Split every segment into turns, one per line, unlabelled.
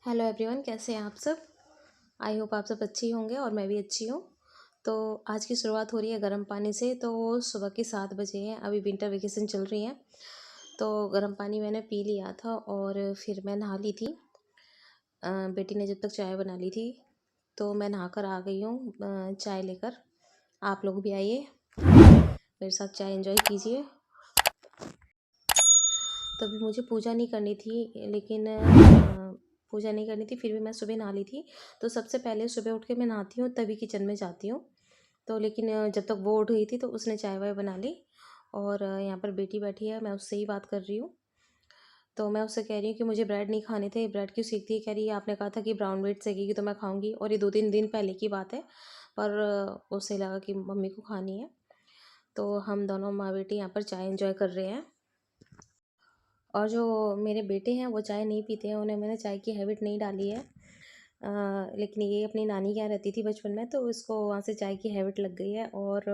Hello everyone, कैसे हैं आप सब। आई होप आप सब अच्छी होंगे और मैं भी अच्छी हूँ। तो आज की शुरुआत हो रही है गर्म पानी से। तो सुबह के 7 बजे हैं, अभी विंटर वेकेशन चल रही है। तो गर्म पानी मैंने पी लिया था और फिर मैं नहा ली थी। बेटी ने जब तक चाय बना ली थी तो मैं नहाकर आ गई हूँ चाय लेकर। आप लोग भी आइए, मेरे साथ चाय एंजॉय कीजिए। तो अभी मुझे पूजा नहीं करनी थी, लेकिन पूजा नहीं करनी थी, फिर भी मैं सुबह नहा ली थी। तो सबसे पहले सुबह उठ के मैं नहाती हूँ तभी किचन में जाती हूँ। तो लेकिन जब तक वो उठ गई थी तो उसने चाय वाय बना ली। और यहाँ पर बेटी बैठी है, मैं उससे ही बात कर रही हूँ। तो मैं उससे कह रही हूँ कि मुझे ब्रेड नहीं खाने थे। ब्रेड क्यों सेकती है? कह रही है आपने कहा था कि ब्राउन ब्रेड सेकेगी तो मैं खाऊंगी, और ये 2-3 दिन पहले की बात है। पर उसे लगा कि मम्मी को खानी है। तो हम दोनों माँ बेटी यहाँ पर चाय एंजॉय कर रहे हैं। और जो मेरे बेटे हैं वो चाय नहीं पीते हैं, उन्हें मैंने चाय की हैबिट नहीं डाली है। लेकिन ये अपनी नानी के यहाँ रहती थी बचपन में, तो इसको वहाँ से चाय की हैबिट लग गई है। और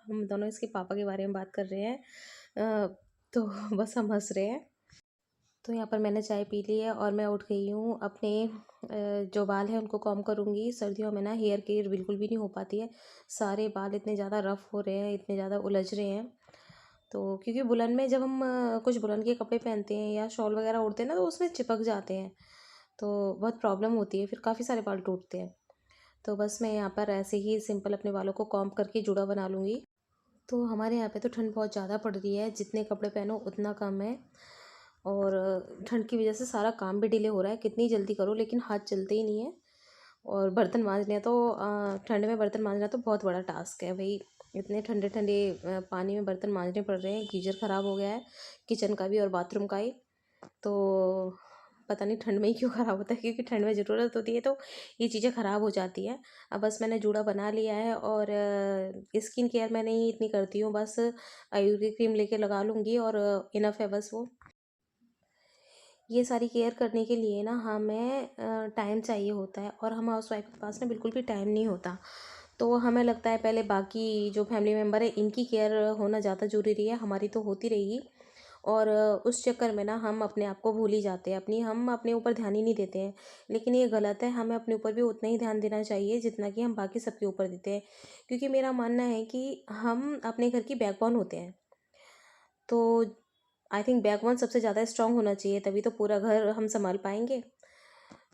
हम दोनों इसके पापा के बारे में बात कर रहे हैं। तो बस हम हंस रहे हैं। तो यहाँ पर मैंने चाय पी ली है और मैं उठ गई हूँ। अपने जो बाल हैं उनको कॉम्ब करूँगी। सर्दियों में ना हेयर केयर बिल्कुल भी नहीं हो पाती है। सारे बाल इतने ज़्यादा रफ़ हो रहे हैं, इतने ज़्यादा उलझ रहे हैं। तो क्योंकि बुलन में जब हम कुछ बुलन के कपड़े पहनते हैं या शॉल वगैरह ओढ़ते हैं ना, तो उसमें चिपक जाते हैं। तो बहुत प्रॉब्लम होती है, फिर काफ़ी सारे बाल टूटते हैं। तो बस मैं यहाँ पर ऐसे ही सिंपल अपने बालों को कॉम्ब करके जूड़ा बना लूँगी। तो हमारे यहाँ पे तो ठंड बहुत ज़्यादा पड़ रही है, जितने कपड़े पहनो उतना कम है। और ठंड की वजह से सारा काम भी डिले हो रहा है, कितनी जल्दी करो लेकिन हाथ चलते ही नहीं है। और बर्तन मांजने तो ठंड में बर्तन मांजना तो बहुत बड़ा टास्क है भाई। इतने ठंडे ठंडे पानी में बर्तन मांजने पड़ रहे हैं। गीजर ख़राब हो गया है, किचन का भी और बाथरूम का ही। तो पता नहीं ठंड में ही क्यों ख़राब होता है, क्योंकि ठंड में ज़रूरत होती है तो ये चीज़ें ख़राब हो जाती हैं। अब बस मैंने जूड़ा बना लिया है। और स्किन केयर मैं नहीं इतनी करती हूँ, बस आयुर्वेदिक क्रीम लेके लगा लूँगी और इनफ है बस वो। ये सारी केयर करने के लिए ना हमें टाइम चाहिए होता है, और हम हाउसवाइफ के पास ना बिल्कुल भी टाइम नहीं होता। तो हमें लगता है पहले बाकी जो फैमिली मेम्बर है इनकी केयर होना ज़्यादा ज़रूरी है, हमारी तो होती रहेगी। और उस चक्कर में ना हम अपने आप को भूल ही जाते हैं, हम अपने ऊपर ध्यान ही नहीं देते हैं। लेकिन ये गलत है, हमें अपने ऊपर भी उतना ही ध्यान देना चाहिए जितना कि हम बाकी सबके ऊपर देते हैं। क्योंकि मेरा मानना है कि हम अपने घर की बैकबोन होते हैं। तो आई थिंक बैकबोन सबसे ज़्यादा स्ट्रांग होना चाहिए, तभी तो पूरा घर हम संभाल पाएंगे।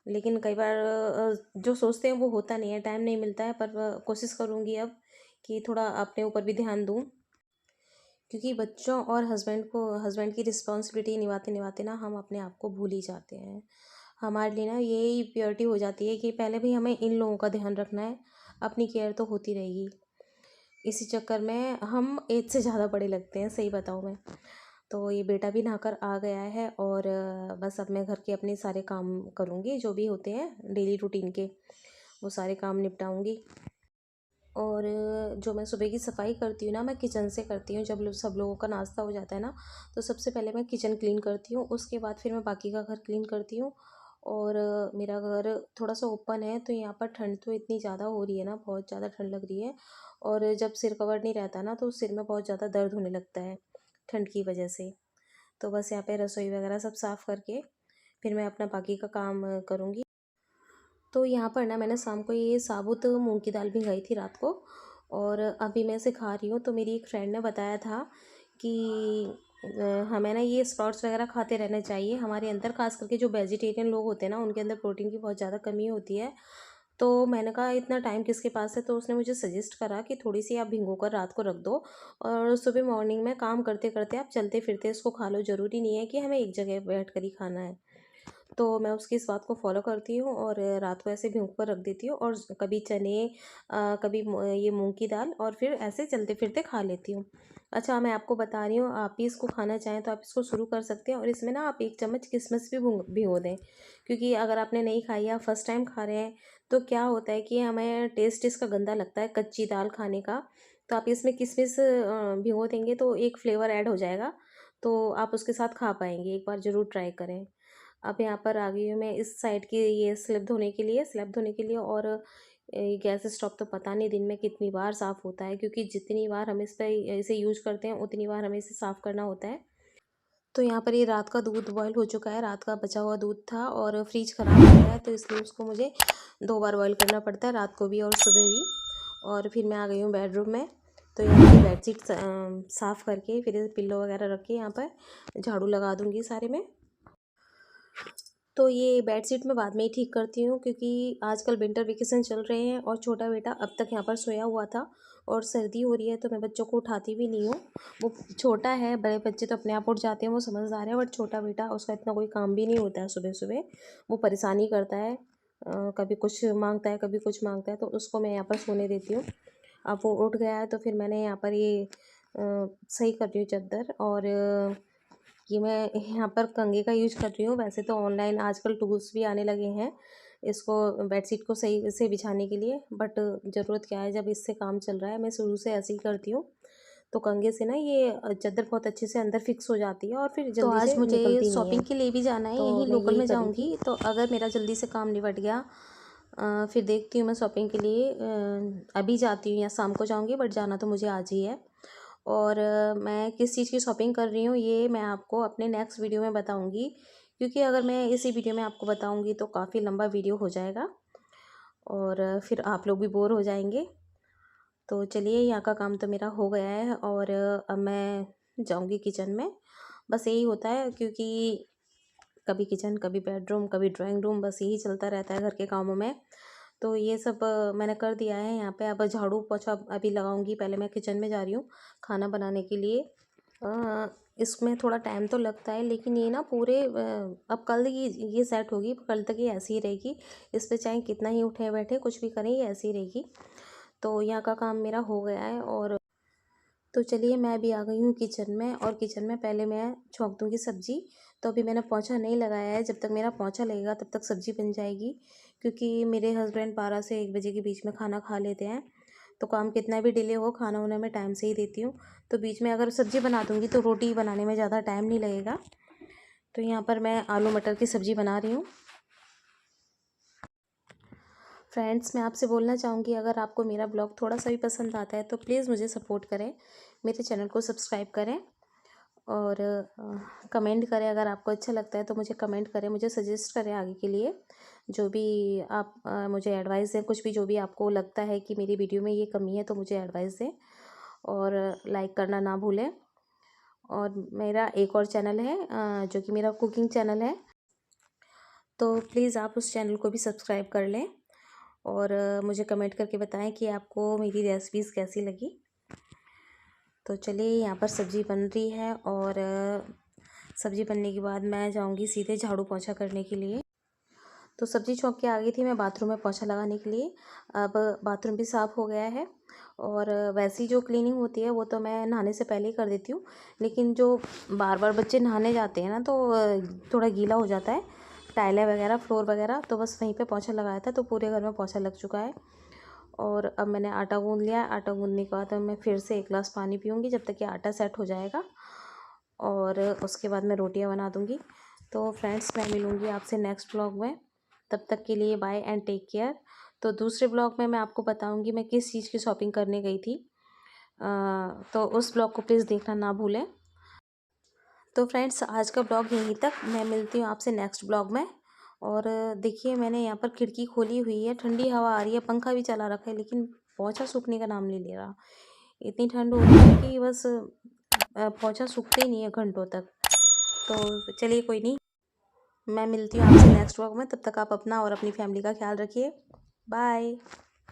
लेकिन कई बार जो सोचते हैं वो होता नहीं है, टाइम नहीं मिलता है। पर कोशिश करूँगी अब कि थोड़ा अपने ऊपर भी ध्यान दूँ। क्योंकि बच्चों और हस्बैंड की रिस्पॉन्सिबिलिटी निभाते निभाते ना हम अपने आप को भूल ही जाते हैं। हमारे लिए ना यही प्योरिटी हो जाती है कि पहले भी हमें इन लोगों का ध्यान रखना है, अपनी केयर तो होती रहेगी। इसी चक्कर में हम एज से ज़्यादा बड़े लगते हैं, सही बताऊँ मैं। तो ये बेटा भी नहाकर आ गया है और बस अब मैं घर के अपने सारे काम करूँगी, जो भी होते हैं डेली रूटीन के, वो सारे काम निपटाऊँगी। और जो मैं सुबह की सफाई करती हूँ ना, मैं किचन से करती हूँ। जब सब लोगों का नाश्ता हो जाता है ना, तो सबसे पहले मैं किचन क्लीन करती हूँ, उसके बाद फिर मैं बाकी का घर क्लीन करती हूँ। और मेरा घर थोड़ा सा ओपन है, तो यहाँ पर ठंड तो इतनी ज़्यादा हो रही है ना, बहुत ज़्यादा ठंड लग रही है। और जब सिर कवर नहीं रहता ना, तो सिर में बहुत ज़्यादा दर्द होने लगता है ठंड की वजह से। तो बस यहाँ पे रसोई वगैरह सब साफ़ करके फिर मैं अपना बाकी का काम करूँगी। तो यहाँ पर ना मैंने शाम को ये साबुत मूंग की दाल भिगाई थी रात को, और अभी मैं इसे खा रही हूँ। तो मेरी एक फ्रेंड ने बताया था कि हमें ना ये स्प्राउट्स वगैरह खाते रहने चाहिए। हमारे अंदर खास करके जो वेजिटेरियन लोग होते हैं ना, उनके अंदर प्रोटीन की बहुत ज़्यादा कमी होती है। तो मैंने कहा इतना टाइम किसके पास है, तो उसने मुझे सजेस्ट करा कि थोड़ी सी आप भिगो कर रात को रख दो, और सुबह मॉर्निंग में काम करते करते आप चलते फिरते इसको खा लो। ज़रूरी नहीं है कि हमें एक जगह बैठ कर ही खाना है। तो मैं उसकी इस बात को फॉलो करती हूँ और रात को ऐसे भिगो कर रख देती हूँ, और कभी चने, कभी ये मूंग की दाल, और फिर ऐसे चलते फिरते खा लेती हूँ। अच्छा, मैं आपको बता रही हूँ, आप भी इसको खाना चाहें तो आप इसको शुरू कर सकते हैं। और इसमें ना आप 1 चम्मच किशमिश भी भिगो दें, क्योंकि अगर आपने नहीं खाई या फर्स्ट टाइम खा रहे हैं, तो क्या होता है कि हमें टेस्ट इसका गंदा लगता है कच्ची दाल खाने का। तो आप इसमें किशमिश भिगो देंगे तो एक फ्लेवर ऐड हो जाएगा, तो आप उसके साथ खा पाएंगे। एक बार ज़रूर ट्राई करें। अब यहाँ पर आ गई हूँ मैं इस साइड की, ये स्लैब धोने के लिए। और गैस स्टोव तो पता नहीं दिन में कितनी बार साफ़ होता है, क्योंकि जितनी बार हम इस पर इसे यूज करते हैं उतनी बार हमें इसे साफ़ करना होता है। तो यहाँ पर ये रात का दूध बॉयल हो चुका है, रात का बचा हुआ दूध था और फ्रिज ख़राब हो गया है, तो इसलिए उसको मुझे 2 बार बॉयल करना पड़ता है, रात को भी और सुबह भी। और फिर मैं आ गई हूँ बेडरूम में। तो यहाँ की बेडशीट साफ़ करके फिर पिल्लो वगैरह रख के यहाँ पर झाड़ू लगा दूँगी सारे में। तो ये बेडशीट मैं बाद में ही ठीक करती हूँ, क्योंकि आजकल विंटर वेकेशन चल रहे हैं और छोटा बेटा अब तक यहाँ पर सोया हुआ था और सर्दी हो रही है, तो मैं बच्चों को उठाती भी नहीं हूँ। वो छोटा है, बड़े बच्चे तो अपने आप उठ जाते हैं, वो समझदार है, बट छोटा बेटा उसका इतना कोई काम भी नहीं होता है सुबह सुबह। वो परेशानी करता है, कभी कुछ मांगता है, कभी कुछ मांगता है, तो उसको मैं यहाँ पर सोने देती हूँ। अब वो उठ गया है तो फिर मैंने यहाँ पर ये सही कर रही हूँ चादर। और ये मैं यहाँ पर कंघे का यूज कर रही हूँ। वैसे तो ऑनलाइन आजकल टूल्स भी आने लगे हैं इसको बेडशीट को सही से बिछाने के लिए, बट ज़रूरत क्या है जब इससे काम चल रहा है, मैं शुरू से ऐसे ही करती हूँ। तो कंघे से ना ये चादर बहुत अच्छे से अंदर फिक्स हो जाती है और फिर
तो
जल्दी
आज
से
मुझे
निकलती नहीं
शॉपिंग
है।
के लिए भी जाना है,
तो
यहीं
मैं
लोकल
यही
में
कर रही थी।
जाऊंगी। तो अगर मेरा जल्दी से काम निपट गया, फिर देखती हूँ मैं शॉपिंग के लिए अभी जाती हूँ या शाम को जाऊंगी, बट जाना तो मुझे आज ही है। और मैं किस चीज़ की शॉपिंग कर रही हूँ ये मैं आपको अपने नेक्स्ट वीडियो में बताऊँगी, क्योंकि अगर मैं इसी वीडियो में आपको बताऊँगी तो काफ़ी लंबा वीडियो हो जाएगा और फिर आप लोग भी बोर हो जाएंगे। तो चलिए, यहाँ का काम तो मेरा हो गया है और अब मैं जाऊँगी किचन में। बस यही होता है, क्योंकि कभी किचन, कभी बेडरूम, कभी ड्राइंग रूम, बस यही चलता रहता है घर के कामों में। तो ये सब मैंने कर दिया है यहाँ पे। अब झाड़ू पोछा अभी लगाऊंगी। पहले मैं किचन में जा रही हूँ खाना बनाने के लिए। इसमें थोड़ा टाइम तो लगता है, लेकिन ये ना पूरे अब कल ये सेट होगी, कल तक ये ऐसी ही रहेगी। इस पे चाहे कितना ही उठे बैठे कुछ भी करें, ये ऐसी ही रहेगी। तो यहाँ का काम मेरा हो गया है। और तो चलिए, मैं भी आ गई हूँ किचन में, और किचन में पहले मैं छौंक दूँगी सब्ज़ी। तो अभी मैंने पोंछा नहीं लगाया है, जब तक मेरा पोंछा लगेगा तब तक सब्ज़ी बन जाएगी, क्योंकि मेरे हस्बैंड 12 से 1 बजे के बीच में खाना खा लेते हैं। तो काम कितना भी डिले हो, खाना उन्हें मैं टाइम से ही देती हूँ। तो बीच में अगर सब्ज़ी बना दूँगी तो रोटी बनाने में ज़्यादा टाइम नहीं लगेगा। तो यहाँ पर मैं आलू मटर की सब्ज़ी बना रही हूँ। फ्रेंड्स, मैं आपसे बोलना चाहूँगी, अगर आपको मेरा ब्लॉग थोड़ा सा भी पसंद आता है तो प्लीज़ मुझे सपोर्ट करें, मेरे चैनल को सब्सक्राइब करें और कमेंट करें। अगर आपको अच्छा लगता है तो मुझे कमेंट करें, मुझे सजेस्ट करें आगे के लिए। जो भी आप मुझे एडवाइस दें, कुछ भी जो भी आपको लगता है कि मेरी वीडियो में ये कमी है तो मुझे एडवाइस दें। और लाइक करना ना भूलें। और मेरा एक और चैनल है जो कि मेरा कुकिंग चैनल है, तो प्लीज़ आप उस चैनल को भी सब्सक्राइब कर लें और मुझे कमेंट करके बताएं कि आपको मेरी रेसिपीज़ कैसी लगी। तो चलिए, यहाँ पर सब्ज़ी बन रही है और सब्ज़ी बनने के बाद मैं जाऊँगी सीधे झाड़ू पोंछा करने के लिए। तो सब्ज़ी छौंक के आ गई थी मैं बाथरूम में पोंछा लगाने के लिए। अब बाथरूम भी साफ़ हो गया है और वैसी जो क्लीनिंग होती है वो तो मैं नहाने से पहले ही कर देती हूँ, लेकिन जो बार बार बच्चे नहाने जाते हैं ना तो थोड़ा गीला हो जाता है, टाइलें वगैरह, फ्लोर वगैरह, तो बस वहीं पे पोंछा लगाया था तो पूरे घर में पोंछा लग चुका है। और अब मैंने आटा गूँध लिया है। आटा गूँधने के बाद अब मैं फिर से 1 ग्लास पानी पीऊँगी जब तक कि आटा सेट हो जाएगा, और उसके बाद मैं रोटियां बना दूँगी। तो फ्रेंड्स, मैं मिलूँगी आपसे नेक्स्ट ब्लॉग में। तब तक के लिए बाय एंड टेक केयर। तो दूसरे ब्लॉग में मैं आपको बताऊँगी मैं किस चीज़ की शॉपिंग करने गई थी। तो उस ब्लॉग को प्लीज़ देखना ना भूलें। तो फ्रेंड्स, आज का ब्लॉग यहीं तक। मैं मिलती हूँ आपसे नेक्स्ट ब्लॉग में। और देखिए, मैंने यहाँ पर खिड़की खोली हुई है, ठंडी हवा आ रही है, पंखा भी चला रखा है, लेकिन पोंछा सूखने का नाम नहीं ले रहा। इतनी ठंड हो रही है कि बस पोंछा सूखते ही नहीं है घंटों तक। तो चलिए, कोई नहीं, मैं मिलती हूँ आपसे नेक्स्ट ब्लॉग में। तब तक आप अपना और अपनी फैमिली का ख्याल रखिए। बाय।